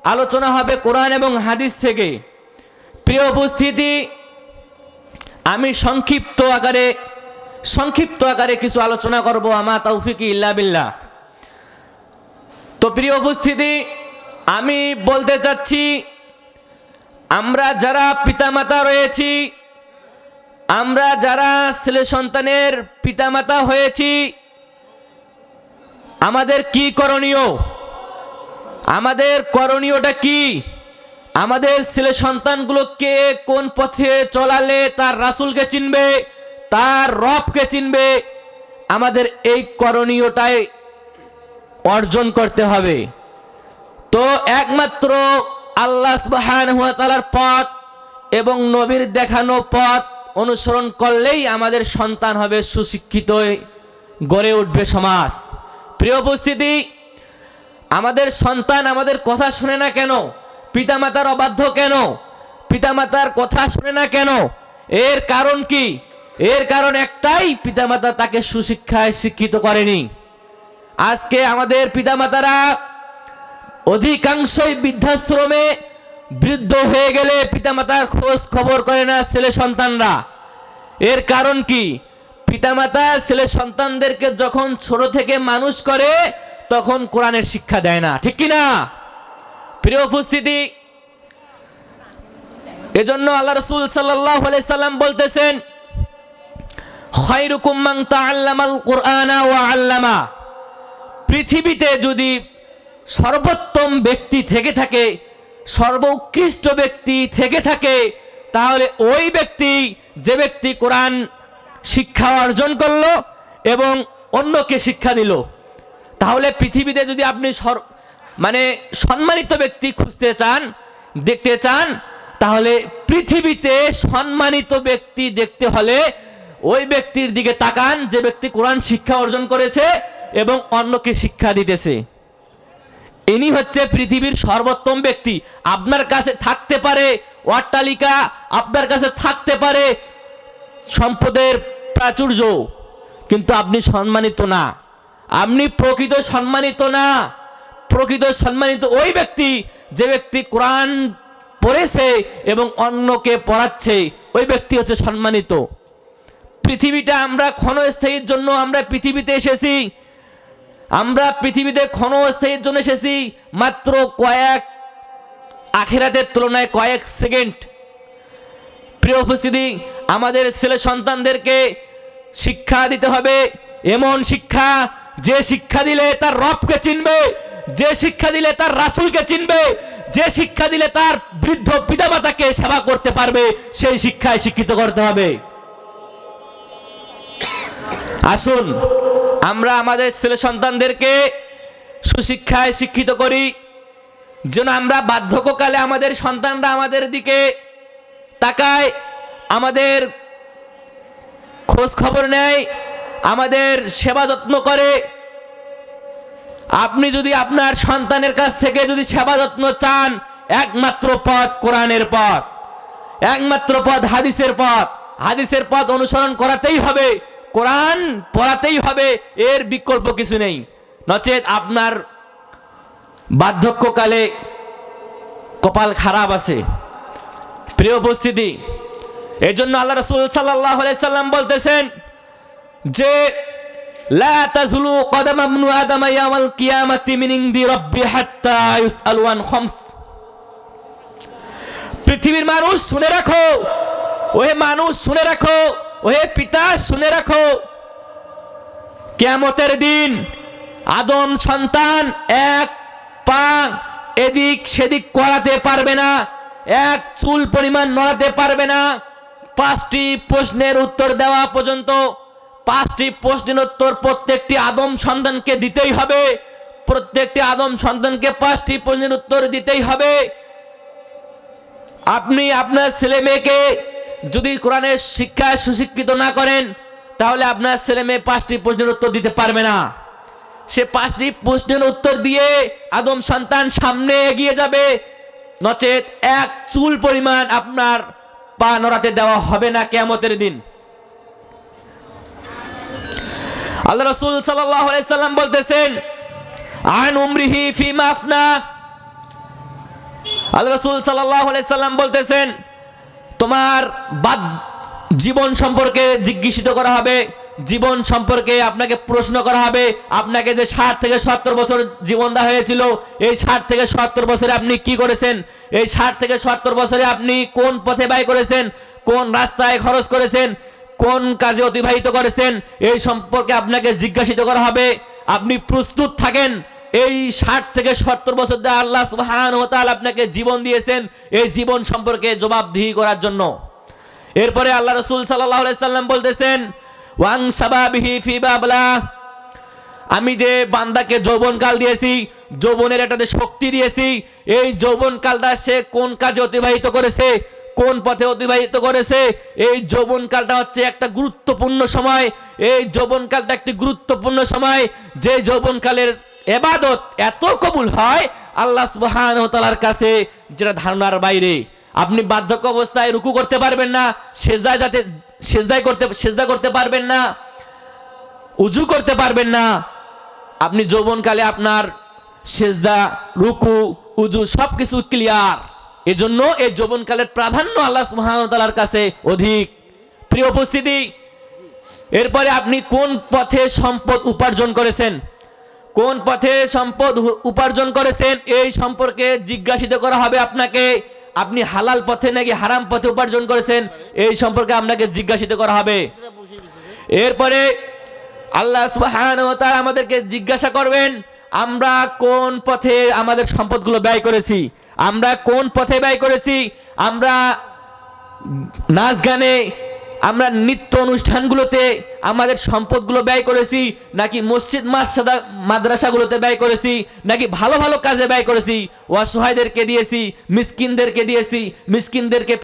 আলোচনা হবে কোরআন এবং হাদিস থেকে। প্রিয় উপস্থিতি, আমি সংক্ষিপ্ত আকারে কিছু আলোচনা করব, আমা তৌফিকি ইল্লা বিল্লাহ। তো প্রিয় উপস্থিতি, আমি বলতে চাচ্ছি, আমরা যারা পিতামাতা রয়েছি, আমরা যারা ছেলে সন্তানের পিতামাতা হয়েছি, আমাদের কি করণীয়? আমাদের করণীয়টা কি? আমাদের ছেলে সন্তানগুলোকে কোন পথে চলালে তার রাসূলকে চিনবে, তার রবকে চিনবে, আমাদের এই করণীয়টাই অর্জন করতে হবে। তো একমাত্র আল্লাহ সুবহানাহু ওয়া তাআলার পথ এবং নবীর দেখানো পথ অনুসরণ করলেই আমাদের সন্তান হবে সুশিক্ষিত, গড়ে উঠবে সমাজ। প্রিয় উপস্থিতি, আমাদের সন্তান আমাদের কথা শুনে না কেন? পিতামাতার অবাধ্য কেন? পিতামাতার কথা শুনে না কেন? এর কারণ কি? এর কারণ একটাই, পিতামাতা তাকে সুশিক্ষায় শিক্ষিত করেনি। আজকে আমাদের পিতামাতারা অধিকাংশই বৃদ্ধাশ্রমে, বৃদ্ধ হয়ে গেলে পিতামাতার খোঁজ খবর করে না ছেলে সন্তানরা। এর কারণ কি? পিতামাতা ছেলে সন্তানদেরকে যখন ছোট থেকে মানুষ করে তখন কোরআনের শিক্ষা দেয় না, ঠিক কি না? প্রিয় উপস্থিতি, এজন্য আল্লাহ রাসূল সাল্লাল্লাহু আলাইহি সাল্লাম বলতেছেন, খায়রুকুম মান তাআল্লামাল কুরআনা ওয়া আল্লামা। পৃথিবীতে যদি সর্বোত্তম ব্যক্তি থেকে থাকে, সর্বোৎকৃষ্ট ব্যক্তি থেকে থাকে, তাহলে ওই ব্যক্তি, যে ব্যক্তি কোরআন শিক্ষা অর্জন করলো এবং অন্যকে শিক্ষা দিল। তাহলে পৃথিবীতে যদি আপনি সম্মানিত ব্যক্তি খুঁজতে চান, দেখতে চান, তাহলে পৃথিবীতে সম্মানিত ব্যক্তি দেখতে হলে ওই ব্যক্তির দিকে তাকান যে ব্যক্তি কোরআন শিক্ষা অর্জন করেছে এবং অন্যকে শিক্ষা দিতেছে। ইনি হচ্ছে পৃথিবীর সর্বোত্তম ব্যক্তি। আপনার কাছে থাকতে পারে অট্টালিকা, আপনার কাছে থাকতে পারে সম্পদের প্রাচুর্য, কিন্তু আপনি সম্মানিত না। আপনি প্রকৃত সম্মানিত না। প্রকৃত সম্মানিত ওই ব্যক্তি যে ব্যক্তি কোরআন পড়েছে এবং অন্যকে পড়াচ্ছে, ওই ব্যক্তি হচ্ছে সম্মানিত। পৃথিবীটা আমরা ক্ষণস্থায়ীর জন্য আমরা পৃথিবীতে এসেছি। আমরা পৃথিবীতে ক্ষণস্থায়ীর জন্য এসেছি মাত্র আখিরাতের তুলনায় কয়েক সেকেন্ড। প্রিয় উপস্থিতি, আমাদের ছেলে সন্তানদেরকে শিক্ষা দিতে হবে, এমন শিক্ষা যে শিক্ষা দিলে তার রবকে চিনবে, যে শিক্ষা দিলে তার রাসূলকে চিনবে, যে শিক্ষা দিলে তার বৃদ্ধ পিতামাতাকে সেবা করতে পারবে, সেই শিক্ষায় শিক্ষিত করতে হবে। আসুন আমরা আমাদের ছেলে সন্তানদেরকে সুশিক্ষায় শিক্ষিত করি, যেন আমরা বার্ধক্যকালে আমাদের সন্তানরা আমাদের দিকে তাকায়, আমাদের খোঁজ খবর নেয়, আমাদের সেবা যত্ন করে। আপনি যদি আপনার সন্তানের কাছ থেকে যদি সেবা যত্ন চান, একমাত্র পথ কোরআনের পথ, একমাত্র পথ হাদিসের পথ। হাদিসের পথ অনুসরণ করাতেই হবে, কোরআন পড়াতেই হবে, এর বিকল্প কিছু নেই। নচেত আপনার বার্ধক্যকালে কপাল খারাপ আছে। প্রিয় উপস্থিতি, এই জন্য আল্লাহ রাসূল সাল্লাল্লাহু আলাইহি সাল্লাম বলতেছেন যে লা তাযুলু কদাম ইবনু আদম ইয়াওমাল কিয়ামাতি মিন ইনদি রাব্বি হাত্তা ইউসআলু আন খামস। পৃথিবীর মানুষ শুনে রাখো, ওহে মানুষ শুনে রাখো, ওহে পিতা শুনে রাখো, কিয়ামতের দিন আদম সন্তান এক পা এদিক সেদিক করাতে পারবে না, এক চুল পরিমাণ নড়াতে পারবে না। 5টি প্রশ্নের উত্তর দেওয়া পর্যন্ত, 5টি প্রশ্নের উত্তর প্রত্যেকটি আদম সন্তানকে দিতেই হবে। প্রত্যেকটি আদম সন্তানকে 5টি প্রশ্নের উত্তর দিতেই হবে। আপনি আপনার ছেলে মেয়েকে যদি কোরআনের শিক্ষায় সুশিক্ষিত না করেন, তাহলে আপনার ছেলে মেয়ে 5টি প্রশ্নের উত্তর দিতে পারবে না। সে 5টি প্রশ্নের উত্তর দিয়ে আদম সন্তান সামনে এগিয়ে যাবে, নচেত এক চুল পরিমাণ আপনার পা নড়াতে দেওয়া হবে না কিয়ামতের দিন। আল্লাহ রাসূল সাল্লাল্লাহু আলাইহি সাল্লাম বলতেছেন, আন উমরিহি ফিমা আফনা, আল্লাহ রাসূল সাল্লাল্লাহু আলাইহি সাল্লাম বলতেছেন, তোমার বাদ জীবন সম্পর্কে জিজ্ঞাসিত করা হবে, জীবন সম্পর্কে আপনাকে প্রশ্ন করা হবে। আপনাকে যে 60 থেকে 70 বছর জীবন দেওয়া হয়েছিল, এই 60 থেকে 70 বছরে আপনি কি করেছেন? এই 60 থেকে 70 বছরে আপনি কোন পথে ব্যয় করেছেন, কোন রাস্তায় খরচ করেছেন, কোন কাজে অতিবাহিত করেছেন, এই সম্পর্কে আপনাকে জিজ্ঞাসিত করা হবে। আপনি প্রস্তুত থাকেন এই 60 থেকে 70 বছর ধরে আল্লাহ সুবহানাহু ওয়া তাআলা আপনাকে জীবন দিয়েছেন, এই জীবন সম্পর্কে জবাবদিহি করার জন্য। এরপরে আল্লাহ রাসূল সাল্লাল্লাহু আলাইহি সাল্লাম বলতেছেন, ওয়াং শাবাবিহি ফি বাবলা, আমি যে বান্দাকে যৌবনকাল দিয়েছি, যৌবনের একটা যে শক্তি দিয়েছি, এই যৌবনকালটা সে কোন কাজে অতিবাহিত করেছে, কোন পথে অতিবাহিত করেছে, এই যৌবনকালটা হচ্ছে একটা গুরুত্বপূর্ণ সময়। এই যৌবনকালটা একটি গুরুত্বপূর্ণ সময়, যে যৌবনকালের ইবাদত এত কবুল হয় আল্লাহ সুবহানাহু ওয়া তাআলার কাছে যেটা ধারণার বাইরে। আপনি বার্ধক্য অবস্থায় রুকু করতে পারবেন না, সেজদা করতে পারবেন না, উজু করতে পারবেন না। আপনি যৌবনকালে আপনার সেজদা, রুকু, উজু সবকিছু ক্লিয়ার। এজন্য এই যৌবনকালের প্রাধান্য আল্লাহ সুবহানাহু ওয়া তাআলার কাছে অধিক। প্রিয় উপস্থিতি, এরপরে আপনি কোন পথে সম্পদ উপার্জন করেছেন, কোন পথে সম্পদ উপার্জন করেছেন এই সম্পর্কে জিজ্ঞাসিত করা হবে আপনাকে। আপনি হালাল পথে নাকি হারাম পথে উপার্জন করেছেন এই সম্পর্কে আপনাকে জিজ্ঞাসিত করা হবে। এরপরে আল্লাহ সুবহানাহু ওয়া তাআলা আমাদেরকে জিজ্ঞাসা করবেন, আমরা কোন পথে আমাদের সম্পদগুলো ব্যয় করেছি, আমরা কোন পথে ব্যয় করেছি, আমরা নাচ গানে, আমরা নিত্য অনুষ্ঠানগুলোতে আমাদের সম্পদগুলো ব্যয় করেছি, নাকি মসজিদ মাদ্রাসাগুলোতে ব্যয় করেছি, নাকি ভালো ভালো কাজে ব্যয় করেছি, অসহায়দেরকে দিয়েছি, মিসকিনদেরকে দিয়েছি, মিসকিনদেরকে